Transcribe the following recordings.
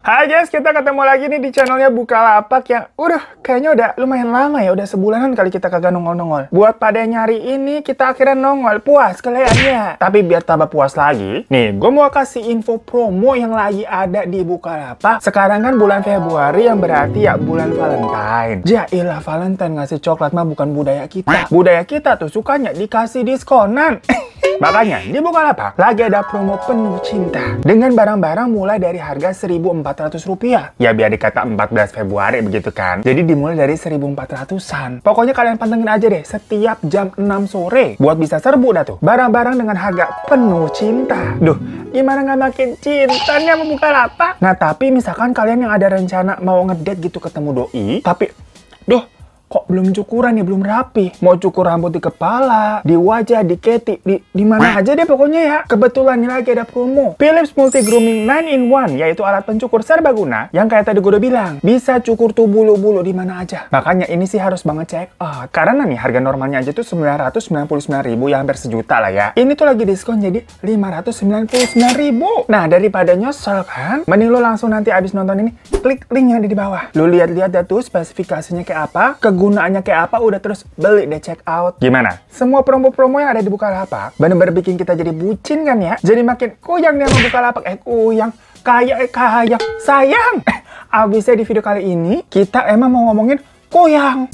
Hai guys, kita ketemu lagi nih di channelnya Bukalapak yang kayaknya udah lumayan lama ya, udah sebulanan kali kita kagak nongol-nongol. Buat pada yang nyari ini, kita akhirnya nongol, puas kaliannya. Tapi biar tambah puas lagi, nih gue mau kasih info promo yang lagi ada di Bukalapak. Sekarang kan bulan Februari yang berarti ya bulan Valentine. Jailah Valentine ngasih coklat mah bukan budaya kita. Budaya kita tuh sukanya dikasih diskonan. Makanya di Bukalapak lagi ada promo penuh cinta dengan barang-barang mulai dari harga Rp1.400. Ya biar dikata 14 Februari begitu kan. Jadi dimulai dari 1.400-an. Pokoknya kalian pantengin aja deh setiap jam 6 sore buat bisa serbu dah tuh barang-barang dengan harga penuh cinta. Duh, gimana nggak makin cintanya sama Bukalapak? Nah tapi misalkan kalian yang ada rencana mau ngedate gitu ketemu doi, tapi kok belum cukuran nih, belum rapi. Mau cukur rambut di kepala, di wajah, di ketik, di mana aja deh pokoknya ya. Kebetulan nih lagi ada promo Philips Multi Grooming 9-in-1, yaitu alat pencukur serbaguna yang kayak tadi gue udah bilang, bisa cukur tuh bulu-bulu di mana aja. Makanya ini sih harus banget check out. Karena nih harga normalnya aja tuh 999.000 ya, hampir sejuta lah ya. Ini tuh lagi diskon jadi 599.000. Nah, daripada nyesel kan, mending lo langsung nanti abis nonton ini klik link yang ada di bawah. Lo lihat-lihat dah tuh spesifikasinya kayak apa, kegunaannya kayak apa, udah terus beli deh, check out. Gimana? Semua promo-promo yang ada di Bukalapak bener-bener bikin kita jadi bucin kan ya? Jadi makin kuyang deh sama Bukalapak. Kuyang, kayak sayang. Abisnya di video kali ini kita emang mau ngomongin kuyang.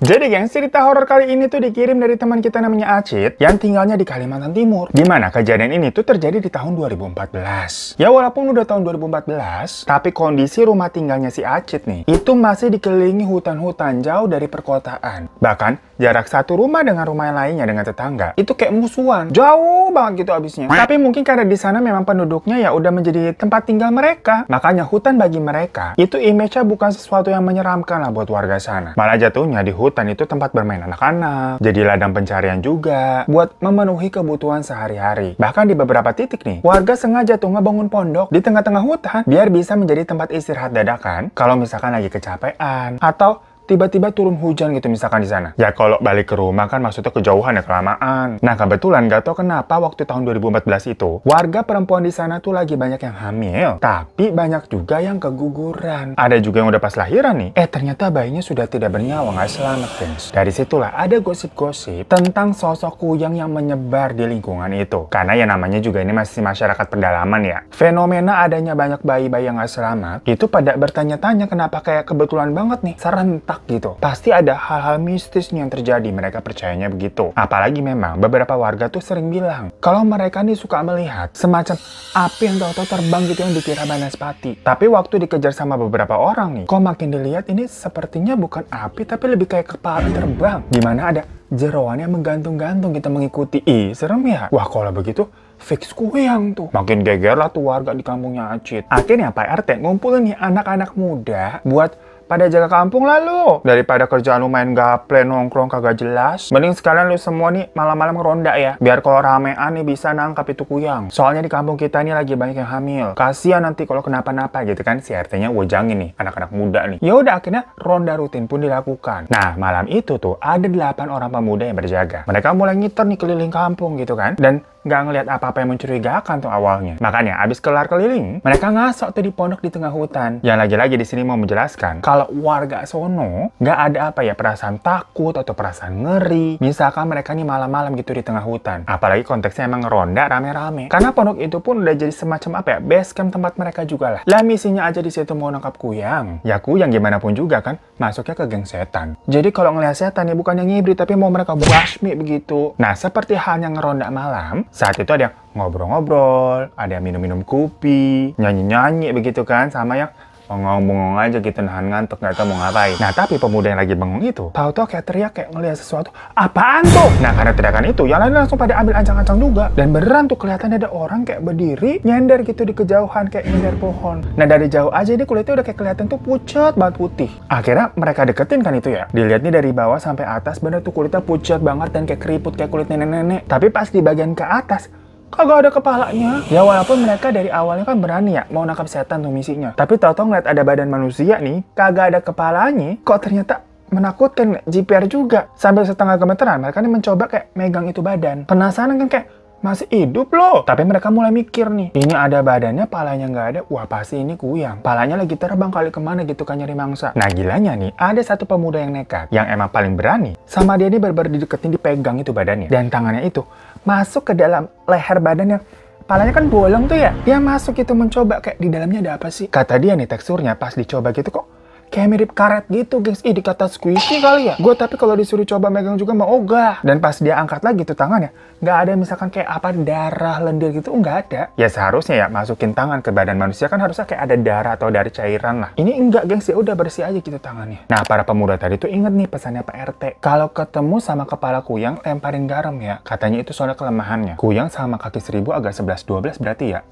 Jadi gengs, cerita horor kali ini tuh dikirim dari teman kita namanya Acit yang tinggalnya di Kalimantan Timur. Dimana kejadian ini tuh terjadi di tahun 2014. Ya walaupun udah tahun 2014, tapi kondisi rumah tinggalnya si Acit nih itu masih dikelilingi hutan-hutan jauh dari perkotaan. Bahkan jarak satu rumah dengan rumah yang lainnya dengan tetangga itu kayak musuhan, jauh banget gitu abisnya. Tapi mungkin karena di sana memang penduduknya ya udah menjadi tempat tinggal mereka, makanya hutan bagi mereka itu image-nya bukan sesuatu yang menyeramkan lah buat warga sana. Malah jatuhnya di hutan itu tempat bermain anak-anak, jadi ladang pencarian juga buat memenuhi kebutuhan sehari-hari. Bahkan di beberapa titik nih, warga sengaja tuh ngebangun pondok di tengah-tengah hutan biar bisa menjadi tempat istirahat dadakan kalau misalkan lagi kecapean atau tiba-tiba turun hujan gitu misalkan di sana. Ya kalau balik ke rumah kan maksudnya kejauhan ya, kelamaan. Nah kebetulan gak tau kenapa waktu tahun 2014 itu warga perempuan di sana tuh lagi banyak yang hamil, tapi banyak juga yang keguguran. Ada juga yang udah pas lahiran nih, ternyata bayinya sudah tidak bernyawa, nggak selamat guys. Dari situlah ada gosip-gosip tentang sosok kuyang yang menyebar di lingkungan itu. Karena ya namanya juga ini masih masyarakat pedalaman ya. Fenomena adanya banyak bayi-bayi yang nggak selamat itu pada bertanya-tanya kenapa kayak kebetulan banget nih serentak gitu. Pasti ada hal-hal mistis yang terjadi, mereka percayanya begitu. Apalagi memang beberapa warga tuh sering bilang kalau mereka nih suka melihat semacam api yang tahu-tahu terbang gitu yang dikira banaspati. Tapi waktu dikejar sama beberapa orang nih, kok makin dilihat ini sepertinya bukan api tapi lebih kayak kepala terbang, dimana ada jeroan yang menggantung-gantung kita mengikuti. Serem ya? Wah kalau begitu fix kuyang tuh. Makin geger lah tuh warga di kampungnya Acit. Akhirnya Pak RT ngumpulin nih anak-anak muda buat pada jaga kampung lalu. Daripada kerjaan lu main gaple nongkrong kagak jelas, mending sekalian lu semua nih malam-malam ngeronda ya, biar kalau ramean nih bisa nangkap itu kuyang. Soalnya di kampung kita ini lagi banyak yang hamil, kasihan nanti kalau kenapa-napa gitu kan. Si RT-nya wejangin nih anak-anak muda nih. Ya udah akhirnya ronda rutin pun dilakukan. Nah malam itu tuh ada 8 orang pemuda yang berjaga. Mereka mulai ngiter nih keliling kampung gitu kan, dan nggak ngelihat apa-apa yang mencurigakan tuh awalnya. Makanya abis kelar keliling, mereka ngasok tuh di pondok di tengah hutan. Yang lagi-lagi di sini mau menjelaskan kalau warga sono nggak ada apa ya perasaan takut atau perasaan ngeri misalkan mereka nih malam-malam gitu di tengah hutan. Apalagi konteksnya emang ngeronda rame-rame. Karena pondok itu pun udah jadi semacam apa ya, base camp tempat mereka juga lah. Lah misinya aja di situ mau nangkap kuyang. Ya kuyang gimana pun juga kan masuknya ke geng setan. Jadi kalau ngelihat setan ya bukan yang ngibrit tapi mau mereka basmi begitu. Nah seperti halnya ngeronda malam, saat itu ada yang ngobrol-ngobrol, ada yang minum-minum kopi, nyanyi-nyanyi begitu kan, sama yang bengong-bengong aja gitu nahan ngantuk nggak tahu mau ngapain. Nah tapi pemuda yang lagi bengong itu tahu-tahu kayak teriak kayak ngelihat sesuatu. Apaan tuh? Nah karena teriakan itu yang lain langsung pada ambil ancang-ancang juga. Dan beneran tuh kelihatan ada orang kayak berdiri nyender gitu di kejauhan kayak nyender pohon. Nah dari jauh aja ini kulitnya udah kayak kelihatan tuh pucat banget putih. Akhirnya mereka deketin kan itu ya. Dilihat nih dari bawah sampai atas bener tuh kulitnya pucat banget dan kayak keriput kayak kulit nenek-nenek. Tapi pas di bagian ke atas kagak ada kepalanya. Ya walaupun mereka dari awalnya kan berani ya mau nangkap setan tuh misinya. Tapi tahu-tahu ngeliat ada badan manusia nih, kagak ada kepalanya, kok ternyata menakutkan. JPR juga. Sambil setengah gemeteran, mereka nih mencoba kayak megang itu badan. Penasaran kan kayak, masih hidup loh. Tapi mereka mulai mikir nih, ini ada badannya, palanya nggak ada. Wah, pasti ini kuyang. Palanya lagi terbang kali kemana gitu kan nyari mangsa. Nah, gilanya nih, ada satu pemuda yang nekat, yang emang paling berani. Sama dia nih bener-bener dideketin, dipegang itu badannya. Dan tangannya itu masuk ke dalam leher badan yang palanya kan bolong tuh ya. Dia masuk itu mencoba kayak di dalamnya ada apa sih. Kata dia nih, teksturnya pas dicoba gitu kok kayak mirip karet gitu, gengs. Ih, dikata squishy kali ya. Gue tapi kalau disuruh coba megang juga mau ogah. Dan pas dia angkat lagi tuh tangannya, nggak ada misalkan kayak apa darah, lendir gitu, nggak ada. Ya seharusnya ya masukin tangan ke badan manusia kan harusnya kayak ada darah atau dari cairan lah. Ini enggak, gengs, ya udah bersih aja gitu tangannya. Nah, para pemuda tadi tuh inget nih pesannya Pak RT. Kalau ketemu sama kepala kuyang, lemparin garam ya. Katanya itu soalnya kelemahannya. Kuyang sama kaki 1000 agak 11-12 berarti ya.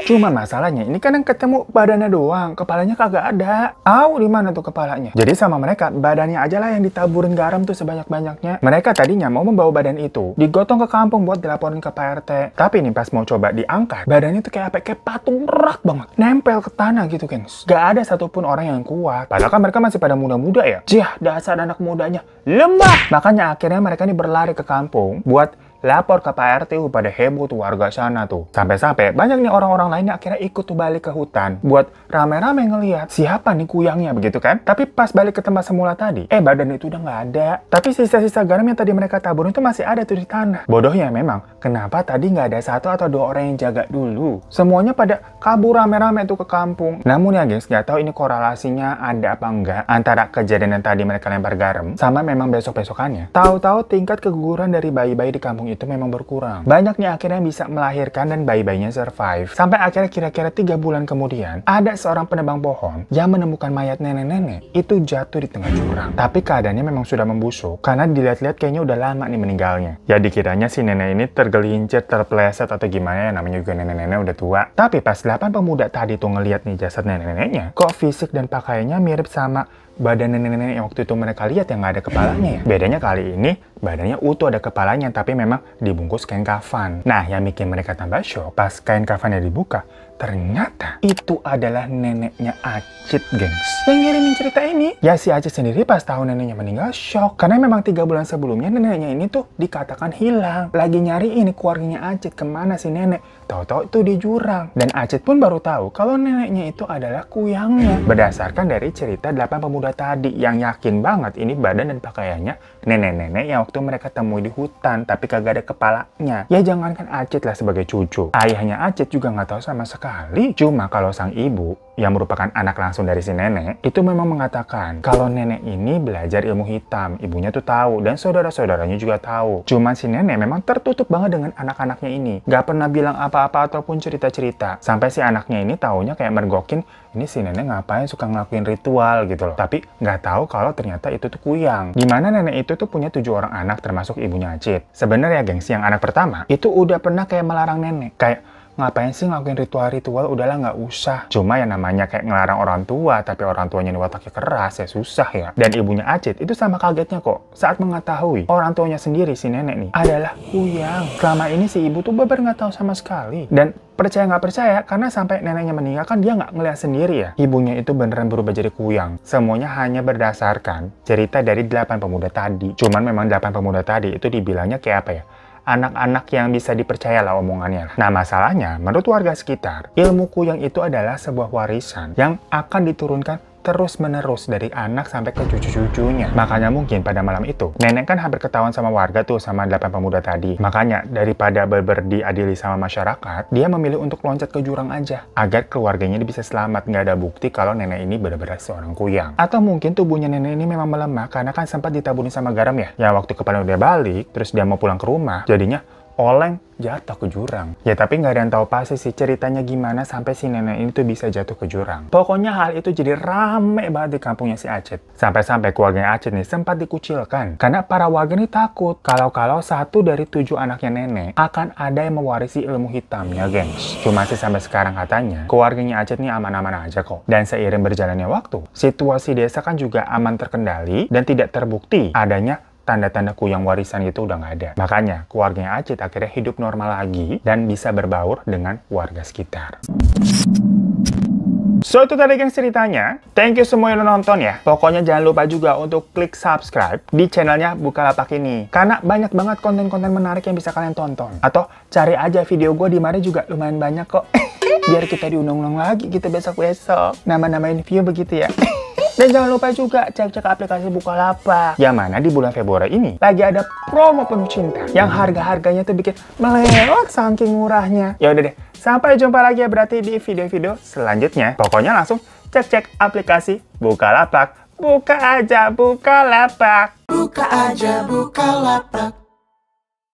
Cuma masalahnya ini kan yang ketemu badannya doang, kepalanya kagak ada. Au, di mana tuh kepalanya? Jadi sama mereka, badannya aja lah yang ditaburin garam tuh sebanyak-banyaknya. Mereka tadinya mau membawa badan itu digotong ke kampung buat dilaporin ke Pak RT. Tapi nih pas mau coba diangkat, badannya tuh kayak apa? Kayak patung erat banget, nempel ke tanah gitu, gengs. Gak ada satupun orang yang kuat. Padahal kan mereka masih pada muda-muda ya. Jah, dasar anak mudanya lemah. Makanya akhirnya mereka nih berlari ke kampung buat lapor ke Pak RT. Pada heboh tuh warga sana tuh. Sampai-sampai banyak nih orang-orang lainnya akhirnya ikut tuh balik ke hutan buat rame-rame ngelihat siapa nih kuyangnya begitu kan. Tapi pas balik ke tempat semula tadi, badan itu udah nggak ada. Tapi sisa-sisa garam yang tadi mereka tabur itu masih ada tuh di tanah. Bodohnya memang, kenapa tadi nggak ada satu atau dua orang yang jaga dulu? Semuanya pada kabur rame-rame tuh ke kampung. Namun ya gengs, nggak tahu ini korelasinya ada apa enggak antara kejadian yang tadi mereka lempar garam sama memang besok-besokannya. Tahu-tahu tingkat keguguran dari bayi-bayi di kampung itu memang berkurang. Banyak nih akhirnya bisa melahirkan dan bayi-bayinya survive. Sampai akhirnya kira-kira 3 bulan kemudian, ada seorang penebang pohon yang menemukan mayat nenek-nenek itu jatuh di tengah jurang. Tapi keadaannya memang sudah membusuk karena dilihat-lihat kayaknya udah lama nih meninggalnya. Ya dikiranya si nenek ini tergelincir, terpeleset atau gimana ya, namanya juga nenek-nenek udah tua. Tapi pas 8 pemuda tadi tuh ngelihat nih jasad nenek-neneknya, kok fisik dan pakaiannya mirip sama badan nenek-nenek yang waktu itu mereka lihat yang nggak ada kepalanya ya. Bedanya kali ini badannya utuh ada kepalanya tapi memang dibungkus kain kafan. Nah, yang bikin mereka tambah shock pas kain kafannya dibuka, ternyata itu adalah neneknya Acit, gengs. Yang ngirimin cerita ini, ya si Acit sendiri pas tahu neneknya meninggal shock. Karena memang 3 bulan sebelumnya neneknya ini tuh dikatakan hilang. Lagi nyari ini keluarganya Acit, kemana si nenek. Tahu-tahu itu di jurang. Dan Acit pun baru tahu kalau neneknya itu adalah kuyangnya. Berdasarkan dari cerita 8 pemuda tadi yang yakin banget ini badan dan pakaiannya nenek-nenek yang waktu mereka temui di hutan tapi kagak ada kepalanya. Ya jangankan Acit lah sebagai cucu, ayahnya Acit juga nggak tahu sama sekali. Cuma kalau sang ibu yang merupakan anak langsung dari si nenek itu memang mengatakan kalau nenek ini belajar ilmu hitam. Ibunya tuh tahu dan saudara-saudaranya juga tahu. Cuma si nenek memang tertutup banget dengan anak-anaknya ini, nggak pernah bilang apa-apa ataupun cerita-cerita. Sampai si anaknya ini taunya kayak mergokin, ini si nenek ngapain suka ngelakuin ritual gitu loh. Tapi nggak tahu kalau ternyata itu tuh kuyang. Dimana nenek itu tuh punya 7 orang anak termasuk ibunya Acit. Sebenarnya gengs, yang anak pertama itu udah pernah kayak melarang nenek. Kayak, ngapain sih ngelakuin ritual-ritual, udahlah nggak usah. Cuma yang namanya kayak ngelarang orang tua, tapi orang tuanya ini wataknya keras, ya susah ya. Dan ibunya Acit itu sama kagetnya kok saat mengetahui orang tuanya sendiri, si nenek nih, adalah kuyang. Selama ini si ibu tuh bener nggak tahu sama sekali. Dan percaya nggak percaya, karena sampai neneknya meninggal kan dia nggak ngeliat sendiri ya. Ibunya itu beneran berubah jadi kuyang. Semuanya hanya berdasarkan cerita dari 8 pemuda tadi. Cuman memang 8 pemuda tadi itu dibilangnya kayak apa ya? Anak-anak yang bisa dipercaya lah omongannya lah. Nah masalahnya, menurut warga sekitar, ilmu kuyang itu adalah sebuah warisan yang akan diturunkan terus-menerus dari anak sampai ke cucu-cucunya. Makanya mungkin pada malam itu, nenek kan hampir ketahuan sama warga tuh sama 8 pemuda tadi. Makanya daripada diadili sama masyarakat, dia memilih untuk loncat ke jurang aja. Agar keluarganya bisa selamat, nggak ada bukti kalau nenek ini benar-benar seorang kuyang. Atau mungkin tubuhnya nenek ini memang melemah karena kan sempat ditaburin sama garam ya. Ya waktu kepala udah balik, terus dia mau pulang ke rumah, jadinya oleng jatuh ke jurang. Ya tapi nggak ada yang tahu pasti sih ceritanya gimana sampai si nenek ini tuh bisa jatuh ke jurang. Pokoknya hal itu jadi rame banget di kampungnya si Acit. Sampai-sampai keluarganya Acit nih sempat dikucilkan. Karena para warga nih takut kalau 1 dari 7 anaknya nenek akan ada yang mewarisi ilmu hitamnya, gengs. Cuma sih sampai sekarang katanya keluarganya Acit nih aman-aman aja kok. Dan seiring berjalannya waktu, situasi desa kan juga aman terkendali dan tidak terbukti adanya tanda-tanda kuyang warisan itu udah nggak ada. Makanya keluarganya Acit akhirnya hidup normal lagi dan bisa berbaur dengan warga sekitar. So, itu tadi yang ceritanya. Thank you semua yang udah nonton ya. Pokoknya jangan lupa juga untuk klik subscribe di channelnya Bukalapak ini. Karena banyak banget konten-konten menarik yang bisa kalian tonton. Atau cari aja video gue di mana juga lumayan banyak kok. Biar kita diundang-undang lagi gitu besok-besok. Nama-namain view begitu ya. Dan jangan lupa juga cek-cek aplikasi Bukalapak. Yang mana di bulan Februari ini lagi ada promo penuh cinta. Yang harga-harganya tuh bikin melelot saking murahnya. Ya udah deh, sampai jumpa lagi ya berarti di video-video selanjutnya. Pokoknya langsung cek-cek aplikasi Bukalapak. Buka aja Bukalapak. Buka aja Bukalapak.